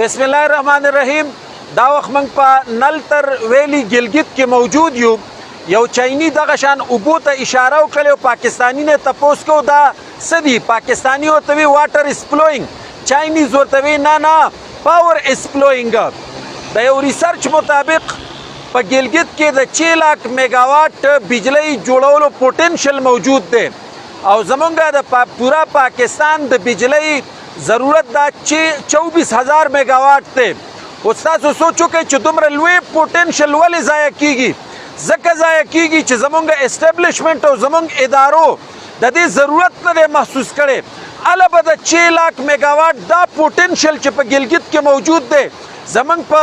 بسم الله الرحمن الرحیم. دا وخت موږ په نلتر ویلی ګلګت کې موجود یو. یو چاینی دغه شان اوبو ته اشاره وکړه او پاکستانی نه تپوس کو دا څه دي. پاکستانی ورته وی واټر از فلوینګ، چاینیز ورته وی نه پاور از فلوینګ. د یو ریسرچ مطابق په ګلګت کې د 6 लाख میگاواټ بجلی جوړولو پوتنشل موجود دی او زمونږ د پورا پاکستان د بجلی ضرورت دا 24,000 میگاواټ دی. اوس تاسو سوچ وکئ چې دومره لوی پوتنشل ولې ضایع کیږي؟ ځکه ضایع کیږي چې زمونږ اسټابلیشمنټ او زمونږ ادارو د دې ضرورت نه دی محسوس کړی. هله به د 6 लाख میگاواټ دا پوتنشل چې په ګلګت کې موجود دی زمونږ په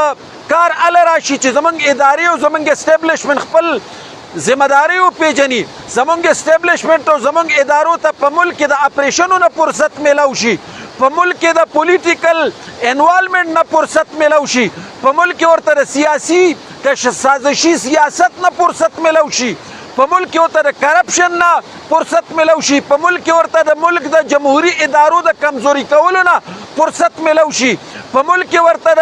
کار هله راشي چې زمونږ ادارې او زمونږ اسټابلیشمنټ خپل ذمہداری وپیژني. زمونږ اسټابلیشمنټ او زمونږ ادارو ته په ملک کې د اپریشنونو فرصت میلاو شي، په ملک کې د پولیټیکل انوالومنټ نه فرصت میلاو شي، په ملک کې ورته د سیاسي سازشي سیاست نه فرصت میلاو شي، په ملک کې ورته د کرپشن نه فرصت میلاو شي، په ملک کې ورته د ملک د جمهوري ادارو د کمزوري کولو نه فرصت میلاو شي، په ملک کې ورته د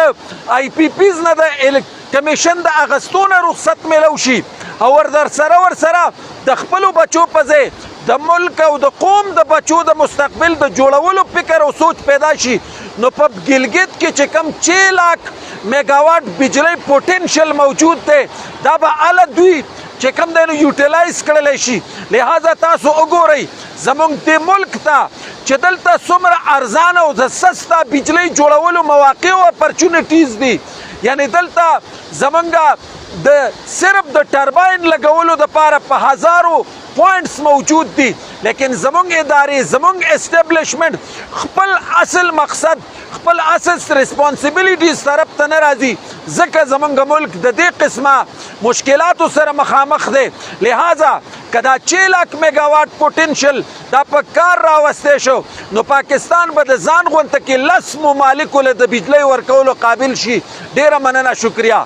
آی پی پیز نه د کمیشن د اغستو نه رخصت میلاو شي او ورسره د خپلو بچو په ځای د ملک او د قوم د بچو د مستقبل د جوړولو فکر او سوچ پیدا شي. نو په ګلګت کې چې کم 6 लाख میگاواټ بجلی پوتنشل موجود دی دا به هله دوی چې کم دی نو یوټیلایز کړلی شي. لہذا تاسو وګورئ زمونږ دې ملک ته چې دلته څومره ارزانه او د سسته بجلی جوړولو مواقع او اپرچونیټیز دي. یعنی دلته زمونږ د صرف د ټرباین لګولو دپاره په هزارو پوینټس موجود دي، لیکن زمونږ ادارې زمونږ اسټابلیشمنټ خپل اصل مقصد خپل اصل ریسپانسبلیټیز طرف ته نه راځي ځکه زمونږ ملک د دې قسمه مشکلاتو سره مخامخ دی. لہذا که دا 6 लाख میگاواټ پوتنشل دا په کار راوستی شو نو پاکستان به د ځان غونته کې 10 ممالکو له د بجلی ورکولو قابل شي. ډیره مننه، شکریه.